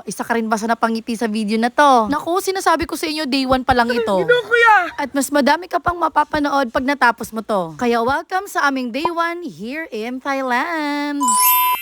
isa ka rin ba sa napangiti sa video na to? Naku, sinasabi ko sa inyo, day 1 pa lang ito. Kuya! At mas madami ka pang mapapanood pag natapos mo to. Kaya welcome sa aming day 1 here in Thailand.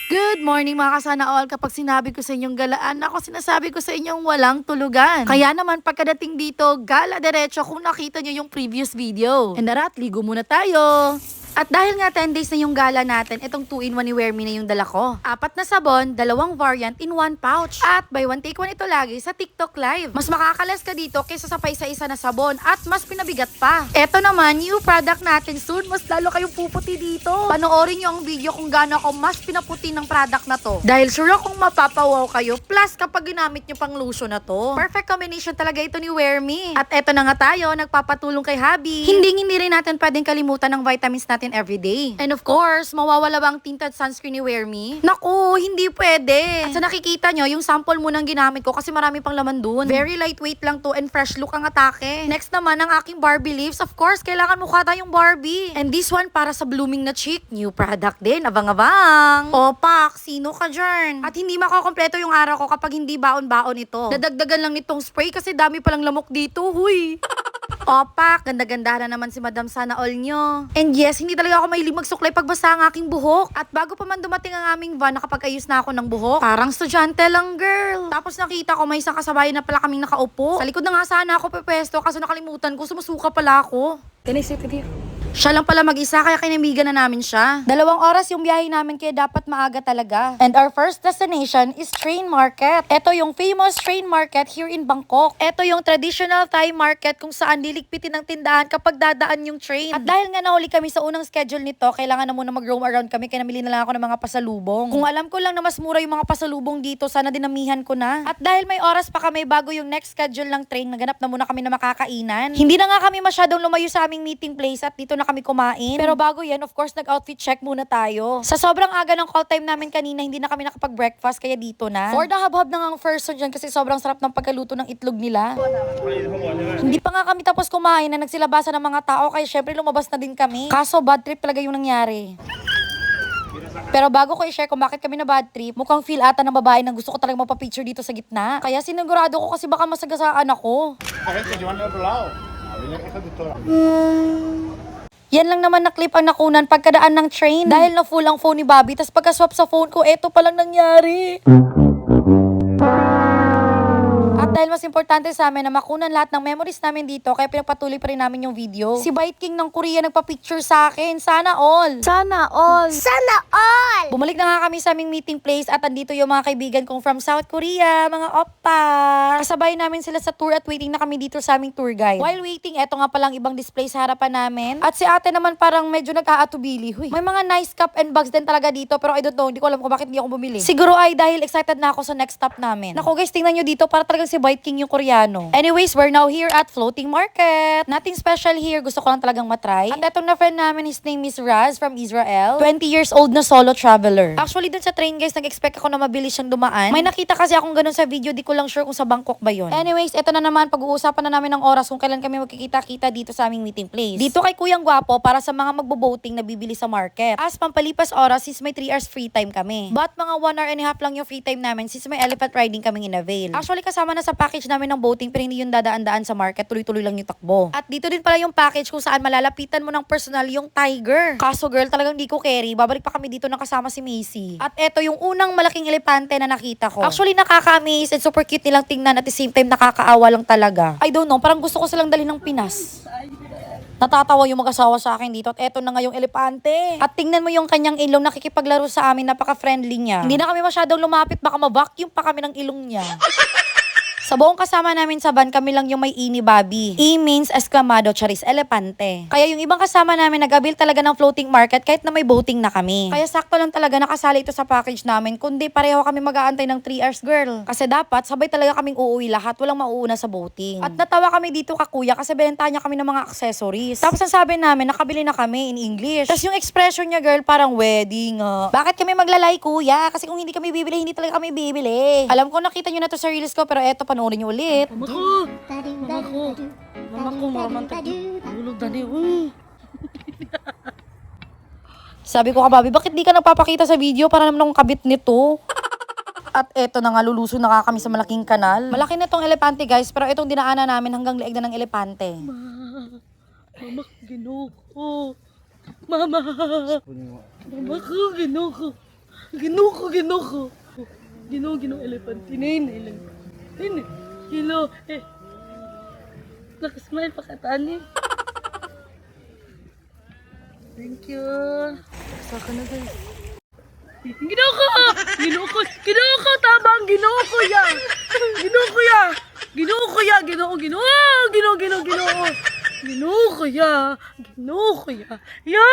Good morning mga kasana all. Kapag sinabi ko sa inyong galaan, ako sinasabi ko sa inyong walang tulugan. Kaya naman pagkadating dito, gala diretso kung nakita nyo yung previous video. And darat, ligo muna tayo. At dahil nga 10 days na yung gala natin, itong 2-in-1 ni Wear Me na yung dala ko. 4 na sabon, 2 variant in 1 pouch. At buy 1 take 1 ito lagi sa TikTok Live. Mas makakalas ka dito kaysa sa paisa-isa na sabon at mas pinabigat pa. Ito naman, new product natin soon. Mas lalo kayong puputi dito. Panoorin nyo ang video kung gaano ako mas pinaputi ng product na to. Dahil sure akong mapapawaw kayo. Plus, kapag ginamit nyo pang lotion na to, perfect combination talaga ito ni Wear Me. At eto na nga tayo, nagpapatulong kay Habi. Hindi rin natin pwedeng kalimutan ng vitamins natin everyday. And of course, mawawala ba ang tinted sunscreen ni Wear Me? Naku, hindi pwede. At sa nakikita nyo, yung sample munang ginamit ko kasi marami pang laman dun. Very lightweight lang to and fresh look ang atake. Next naman, ang aking Barbie lips. Of course, kailangan mukha tayong Barbie. And this one para sa blooming na cheek. New product din. Abang-abang. Opak, sino ka dyan? At hindi makokompleto yung araw ko kapag hindi baon-baon ito. Dadagdagan lang nitong spray kasi dami palang lamok dito. Huy! Opak, ganda-ganda na naman si Madam Sana All nyo. And yes, hindi talaga ako mahilig magsuklay pagbasa ang aking buhok. At bago pa man dumating ang aming van, nakapag-ayos na ako ng buhok. Parang estudyante lang, girl. Tapos nakita ko may isang kasabayan na pala kaming nakaupo. Sa likod na nga sana ako pepesto kaso nakalimutan ko, sumusuka pala ako. Can I sit with you? Siya lang pala mag-isa kaya kinamigan na namin siya. 2 oras yung biyahe namin kaya dapat maaga talaga. And our first destination is Train Market. Ito yung famous Train Market here in Bangkok. Ito yung traditional Thai market kung saan liligpitin ng tindahan kapag dadaan yung train. At dahil nga nahuli kami sa unang schedule nito, kailangan na muna mag-roam around kami kaya namili na lang ako ng mga pasalubong. Kung alam ko lang na mas mura yung mga pasalubong dito, sana dinamihan ko na. At dahil may oras pa kami bago yung next schedule ng train, naganap na muna kami na makakainan. Hindi na nga kami masyadong lumayo sa aming meeting place at dito na kami kumain. Pero bago yan, of course, nag-outfit check muna tayo. Sa sobrang aga ng call time namin kanina, hindi na kami nakapag-breakfast, kaya dito na. For the hub-hub na ang person dyan kasi sobrang sarap ng pagkaluto ng itlog nila. Hindi pa nga kami tapos kumain na nagsilabasan ng mga tao, kaya syempre lumabas na din kami. Kaso bad trip talaga yung nangyari. Pero bago ko i-share kung bakit kami na bad trip, mukhang feel ata ng babae na gusto ko talagang mapapicture dito sa gitna. Kaya sinigurado ko kasi baka masagasaan ako. Yan lang naman na clip ang nakunan pagkadaan ng train. Dahil na full ang phone ni Bobby, tas pagka-swap sa phone ko, eto palang nangyari. At dahil mas importante sa amin na makunan lahat ng memories namin dito, kaya pinagpatuloy pa rin namin yung video. Si Bite King ng Korea nagpa-picture sa akin. Sana all. Sana all. Sana all! Bumalik na nga kami sa aming meeting place at andito yung mga kaibigan kong from South Korea, mga oppa. Kasabay namin sila sa tour at waiting na kami dito sa aming tour guide. While waiting, eto nga palang ibang display sa harapan namin. At si ate naman parang medyo nag-aatubili. Huy, may mga nice cup and bags din talaga dito pero I don't know, hindi ko alam kung bakit hindi ako bumili. Siguro ay dahil excited na ako sa next stop namin. Naku guys, tingnan nyo dito para talagang si Bite King yung Koreano. Anyways, we're now here at Floating Market. Nothing special here, gusto ko lang talagang matry. At etong na friend namin, his name is Raz from Israel. 20 years old na solo traveler. Actually, dun sa train guys, nag-expect ako na mabilis siyang dumaan. May nakita kasi akong ganun sa video, di ko lang sure kung sa Bangkok ba yun. Anyways, eto na naman, pag-uusapan na namin ng oras kung kailan kami magkikita-kita dito sa aming meeting place. Dito kay Kuyang Gwapo para sa mga magbo-boating na bibili sa market. As pampalipas oras, since may 3 hours free time kami. But mga 1 hour and a half lang yung free time namin since may elephant riding kaming in-avail. Actually, kasama na sa package namin ng boating pero hindi yung dadaan-daan sa market, tuloy-tuloy lang yung takbo. At dito din pala yung package kung saan malalapitan mo ng personal yung tiger. Kaso girl, talagang di ko carry. Babalik pa kami dito na kasama si Macy. At eto yung unang malaking elepante na nakita ko. Actually, nakaka-amaze and super cute nilang tingnan at the same time nakakaawa lang talaga. I don't know, parang gusto ko silang dalhin ng Pinas. Natatawa yung mag-asawa sa akin dito at eto na nga yung elepante. At tingnan mo yung kanyang ilong, nakikipaglaro sa amin, napaka-friendly niya. Hindi na kami masyadong lumapit, baka ma-vacuum pa kami ng ilong niya. Sa buong kasama namin sa van, kami lang yung may ini Bobby. E means exclamado, charis, elepante. Kaya yung ibang kasama namin nag-avail talaga ng floating market kahit na may boating na kami. Kaya sakto lang talaga nakasali ito sa package namin, kundi pareho kami mag-aantay ng 3 hours girl. Kasi dapat sabay talaga kaming uuwi lahat, walang mauuna sa boating. At natawa kami dito kakuya kasi binenta niya kami ng mga accessories. Tapos ang sabi namin, nakabili na kami in English. Tapos yung expression niya girl, parang wedding. Bakit kami maglalay kuya? Kasi kung hindi kami bibili, hindi talaga kami bibili. Alam ko nakita niyo na to sa reels ko pero eto panoorin niyo ulit. Mama ko, maramantag. Hulog na niyo. Sabi ko ka, Bobby, bakit di ka nagpapakita sa video para naman akong kabit nito? At eto na nga, luluso na nga kami sa malaking kanal. Malaki na tong elepante guys, pero itong dinaanan namin hanggang leeg na ng elepante. Mama, ginoko. Mama. Mama ko, ginoko. Ginoko. Ginoko, elepante. Nene. Gino. Nakasmile pa katani. Thank you. Saka na guys. Ginoko! Tabang ginoko ya! Ginoko ya! Ginoko ya! Ya!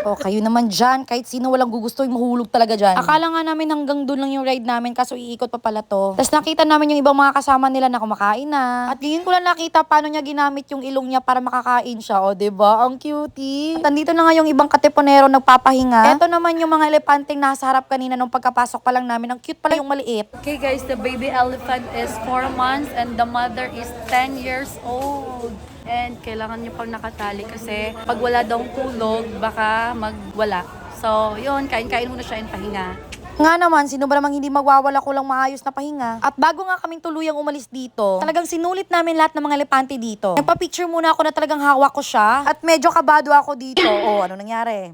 O, kayo naman dyan, kahit sino walang gugusto, mahulog talaga dyan. Akala nga namin hanggang doon lang yung ride namin, kaso iikot pa pala to. Tapos nakita namin yung ibang mga kasama nila na kumakain na. At ngayon ko lang nakita paano niya ginamit yung ilong niya para makakain siya. O, diba? Ang cutie. At nandito na nga yung ibang katipunero nagpapahinga. Eto naman yung mga elepanteng nasa harap kanina nung pagkapasok pa lang namin. Ang cute pala yung maliit. Okay guys, the baby elephant is 4 months and the mother is 10 years old. And kailangan niyo pang nakatali kasi pag wala daw tulog, baka magwala. So, yun, kain-kain muna siya and pahinga. Nga naman, sino ba namang hindi magwawala ko lang maayos na pahinga? At bago nga kaming tuluyang umalis dito, talagang sinulit namin lahat ng mga elepante dito. Nagpa-picture muna ako na talagang hawak ko siya. At medyo kabado ako dito. Oh, ano nangyari?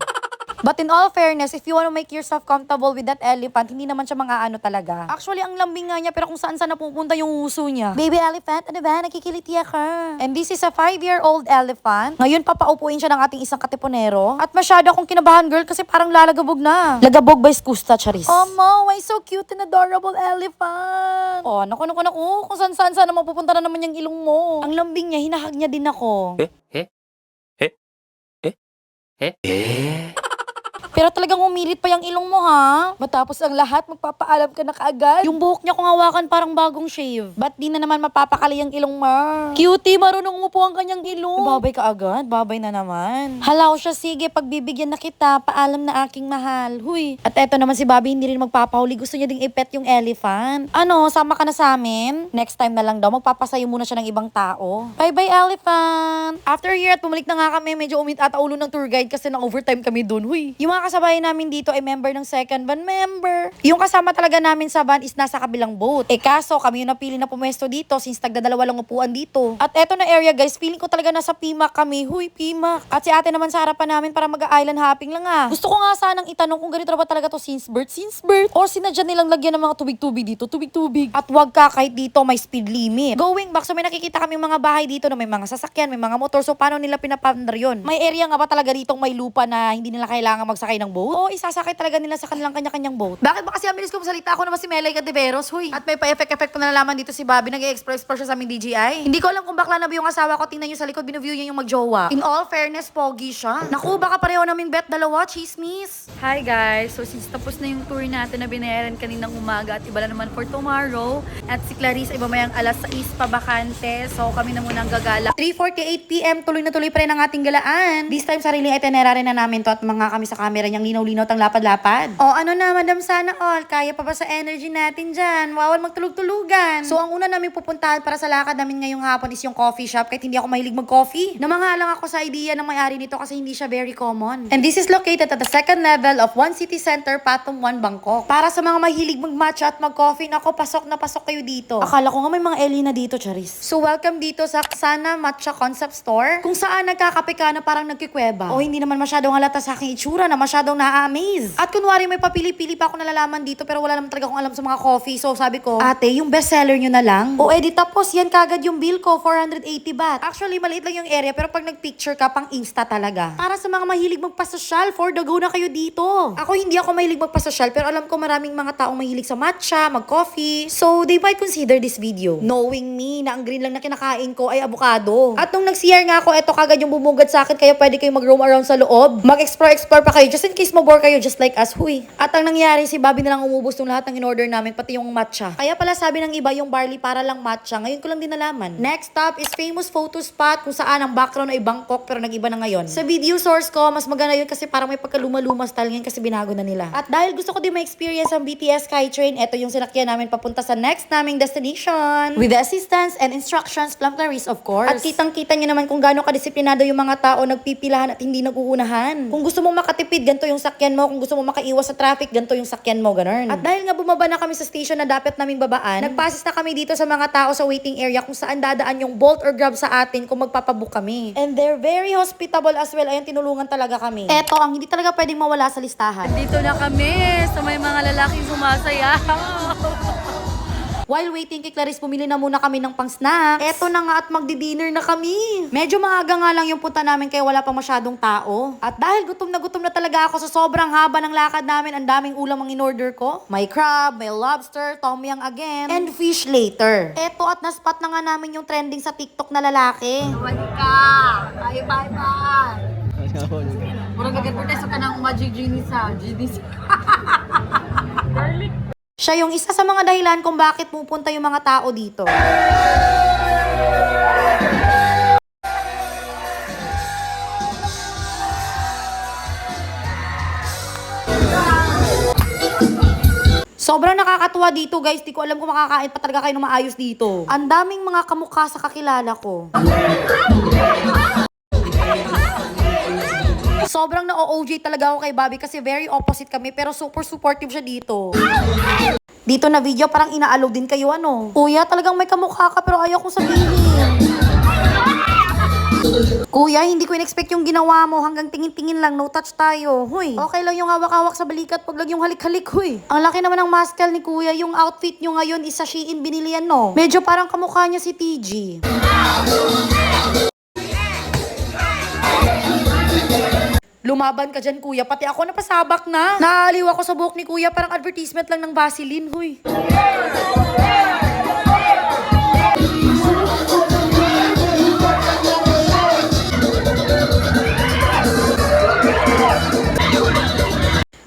But in all fairness, if you want to make yourself comfortable with that elephant, hindi naman siya mga ano talaga. Actually, ang lambing nga niya, pero kung saan napupunta yung uso niya. Baby elephant, ano ba? Nakikiliti ka. And this is a 5-year-old elephant. Ngayon, papaupuin siya ng ating isang katipunero. At masyado akong kinabahan, girl, kasi parang lalagabog na. Lagabog by Skusta, Charis. Oh, mo, why so cute and adorable elephant? Oh, naku. Kung saan na mapupunta na naman yung ilong mo. Ang lambing niya, hinahag niya din ako. Pero talagang umilit pa yung ilong mo, ha? Matapos ang lahat, magpapaalam ka na kaagad. Yung buhok niya kung hawakan parang bagong shave. Ba't di na naman mapapakali yung ilong mo? Cutie, marunong mo po ang kanyang ilong. Babay ka agad? Babay na naman. Halaw siya, sige, pagbibigyan na kita, paalam na aking mahal. Huy. At eto naman si Bobby, hindi rin magpapahuli. Gusto niya ding ipet yung elephant. Ano, sama ka na sa amin? Next time na lang daw, magpapasayo muna siya ng ibang tao. Bye-bye, elephant. After a year at bumalik na nga kami, medyo umit ata ulo ng tour guide kasi na-overtime kami dun. Huy. Yung mga kasabay namin dito ay member ng second van member. Yung kasama talaga namin sa van is nasa kabilang boat. Kaso kami yung napili na pumesto dito since tagdadalawa lang upuan dito. At eto na area guys, feeling ko talaga nasa Pimac kami. Huy, Pimac. At si ate naman sa harapan namin para mag-island hopping lang ah. Gusto ko nga sanang itanong kung ganito ba talaga to since birth. Or sinadya nilang lagyan ng mga tubig-tubig dito. Tubig-tubig. At wag ka kahit dito may speed limit. Going back, so may nakikita kami mga bahay dito na may mga sasakyan, may mga motor. So paano nila pinapandar yun? May area nga ba talaga ditong may lupa na hindi nila kailangan magsakay ng boat? O isasakay talaga nila sa kanilang kanya-kanyang boat? Bakit ba kasi ang bilis ko masalita? Ako naman si Melay Cantiveros, huy. At may pa-effect pa nalalaman dito si Bobby, nag-express siya sa aming DJI. Hindi ko alam kung bakla na ba yung asawa ko, tingnan nyo sa likod, binuview niya yung magjowa. In all fairness, pogi siya. Naku, baka pareho naming bet, dalawa, chismis. Hi guys! So since tapos na yung tour natin na binayaran kaninang umaga at iba na naman for tomorrow. At si Clarice ay mamayang alas 6 pa bakante. So kami na muna ang gagala. 3:48 PM, tuloy na tuloy pa rin ang ating galaan. This time, sariling itinerary na namin to at mga kami sa camera niyang linaw-linaw tang lapad-lapad. O ano na, Madam Sana All, kaya pa ba sa energy natin dyan? Wawal magtulog-tulugan. So ang una namin pupuntahan para sa lakad namin ngayong hapon is yung coffee shop kahit hindi ako mahilig mag-coffee. Namanghalang ako sa idea ng may-ari nito kasi hindi siya very common. And this is located at the second level of One City Center, Patum 1, Bangkok. Para sa mga mahilig mag-matcha at mag-coffee, nako, pasok na pasok kayo dito. Akala ko nga may mga Ellie na dito, Charis. So welcome dito sa Sana Matcha Concept Store, kung saan nagkakape ka na parang nagkikweba. O hindi naman masyadong halata sa aking itsura na masyadong na-amaze. At kunwari may papili-pili pa ako nalalaman dito pero wala naman talaga akong alam sa mga coffee. So sabi ko, ate, yung bestseller nyo na lang. O edi tapos yan kagad yung bill ko, 480 baht. Actually, maliit lang yung area pero pag nag-picture ka, pang Insta talaga. Para sa mga mahilig magpasosyal, for the go na kayo dito. Ako hindi ako mahilig magpasosyal pero alam ko maraming mga taong mahilig sa matcha, mag-coffee. So they might consider this video. Knowing me na ang green lang na kinakain ko ay avocado. At nung nag-CR nga ako, eto kagad yung bumugad sa akin kaya pwede kayo mag-roam around sa loob. Mag-explore pa kayo. Just Just in case mabore kayo, just like us, huy. At ang nangyari, si Bobby na lang umubos ng lahat ng in-order namin, pati yung matcha. Kaya pala sabi ng iba, yung barley para lang matcha. Ngayon ko lang din nalaman. Next stop is famous photo spot kung saan ang background ay Bangkok pero nag-iba na ngayon. Sa video source ko, mas maganda yun kasi parang may pagkaluma-luma style ngayon kasi binago na nila. At dahil gusto ko din ma-experience ang BTS Skytrain, eto yung sinakyan namin papunta sa next naming destination. With the assistance and instructions from Clarice, of course. At kitang-kita nyo naman kung gaano kadisiplinado yung mga tao nagpipilahan at hindi nag-uunahan. Kung gusto mong makatipid, ganito yung sakyan mo. Kung gusto mong makaiwas sa traffic, ganito yung sakyan mo, ganun. At dahil nga bumaba na kami sa station na dapat naming babaan, nagpasis na kami dito sa mga tao sa waiting area kung saan dadaan yung Bolt or Grab sa atin kung magpapabook kami. And they're very hospitable as well. Ayun, tinulungan talaga kami. Eto, ang hindi talaga pwedeng mawala sa listahan. Dito na kami sa may mga lalaking sumasaya. While waiting kay Clarice, pumili na muna kami ng pang-snacks. Eto na nga at magdi-dinner na kami. Medyo maaga nga lang yung punta namin kaya wala pa masyadong tao. At dahil gutom na talaga ako sa sobrang haba ng lakad namin, ang daming ulam ang in-order ko. May crab, may lobster, tom yum again, and fish later. Eto at naspot na nga namin yung trending sa TikTok na lalaki. Bye-bye. Murang gagad-advertise ka ng majigini sa GDC. Siya yung isa sa mga dahilan kung bakit pupunta yung mga tao dito. Sobrang nakakatuwa dito guys. Di ko alam kung makakain pa talaga kayo ng maayos dito. Ang daming mga kamukha sa kakilala ko. Sobrang na-OJ talaga ako kay Bobby kasi very opposite kami pero super supportive siya dito. Dito na video parang inaalog din kayo ano. Kuya, talagang may kamukha ka pero ayaw kong sabihin. Kuya, hindi ko in-expect yung ginawa mo. Hanggang tingin-tingin lang, no touch tayo. Huy, okay lang yung hawak-hawak sa balikat, wag lang yung halik-halik, huy. Ang laki naman ng muscle ni Kuya. Yung outfit nyo ngayon is sa Shein binili yan, no? Medyo parang kamukha niya si TG. Lumaban ka dyan, Kuya. Pati ako napasabak na. Naaliw ako sa buhok ni Kuya. Parang advertisement lang ng Vaseline, huy.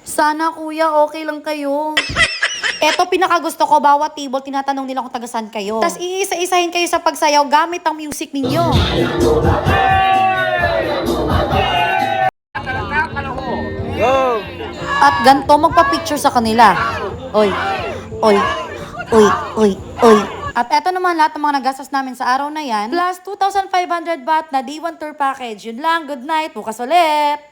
Sana, Kuya, okay lang kayo. Eto, pinakagusto ko, bawat table, tinatanong nila kung tagasan kayo. Tapos iisa-isahin kayo sa pagsayaw gamit ang music ninyo. Go! At ganto magpa-picture sa kanila. Oy, oy, oy, oy, oy. At eto naman lahat ng mga nagastos namin sa araw na yan. Plus 2,500 baht na D1 tour package. Yun lang, good night, bukas ulit.